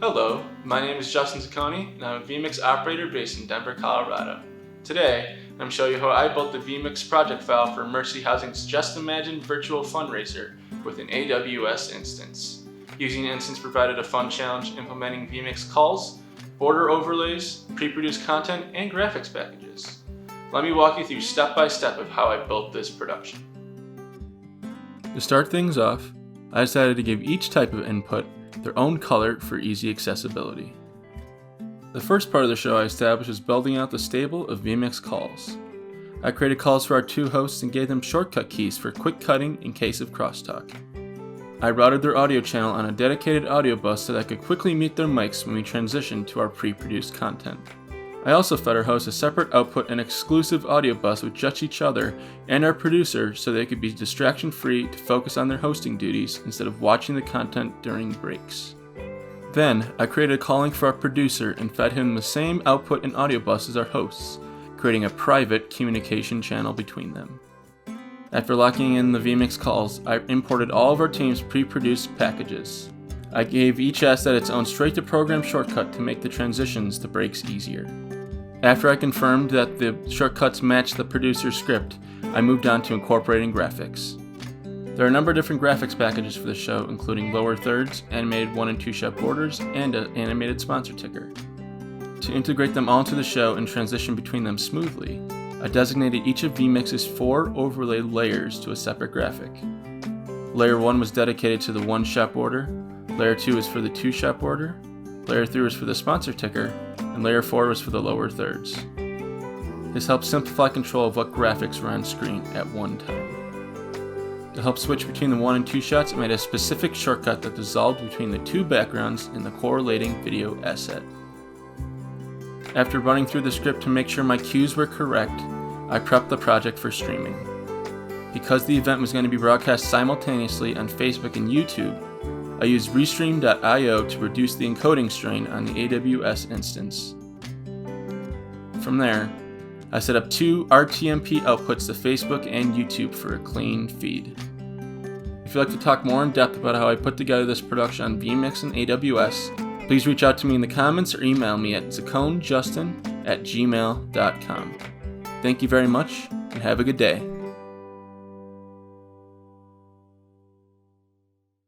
Hello, my name is Justin Zacconi, and I'm a vMix operator based in Denver, Colorado. Today, I'm showing you how I built the vMix project file for Mercy Housing's Just Imagine virtual fundraiser with an AWS instance. Using an instance provided a fun challenge implementing vMix calls, border overlays, pre-produced content, and graphics packages. Let me walk you through step by step of how I built this production. To start things off, I decided to give each type of input their own color for easy accessibility. The first part of the show I established was building out the stable of vMix calls. I created calls for our two hosts and gave them shortcut keys for quick cutting in case of crosstalk. I routed their audio channel on a dedicated audio bus so that I could quickly mute their mics when we transitioned to our pre-produced content. I also fed our hosts a separate output and exclusive audio bus with just each other and our producer so they could be distraction-free to focus on their hosting duties instead of watching the content during breaks. Then, I created a calling for our producer and fed him the same output and audio bus as our hosts, creating a private communication channel between them. After locking in the vMix calls, I imported all of our team's pre-produced packages. I gave each asset its own straight-to-program shortcut to make the transitions to breaks easier. After I confirmed that the shortcuts matched the producer's script, I moved on to incorporating graphics. There are a number of different graphics packages for the show, including lower thirds, animated 1 and 2 shot borders, and an animated sponsor ticker. To integrate them all into the show and transition between them smoothly, I designated each of vMix's 4 overlay layers to a separate graphic. Layer 1 was dedicated to the 1 shot border, Layer 2 is for the 2 shot border, Layer 3 was for the sponsor ticker, and Layer 4 was for the lower thirds. This helps simplify control of what graphics were on screen at one time. To help switch between the 1 and 2 shots, I made a specific shortcut that dissolved between the 2 backgrounds in the correlating video asset. After running through the script to make sure my cues were correct, I prepped the project for streaming. Because the event was going to be broadcast simultaneously on Facebook and YouTube, I used Restream.io to reduce the encoding strain on the AWS instance. From there, I set up 2 RTMP outputs to Facebook and YouTube for a clean feed. If you'd like to talk more in depth about how I put together this production on vMix and AWS, please reach out to me in the comments or email me at zacconejustin@gmail.com. Thank you very much, and have a good day.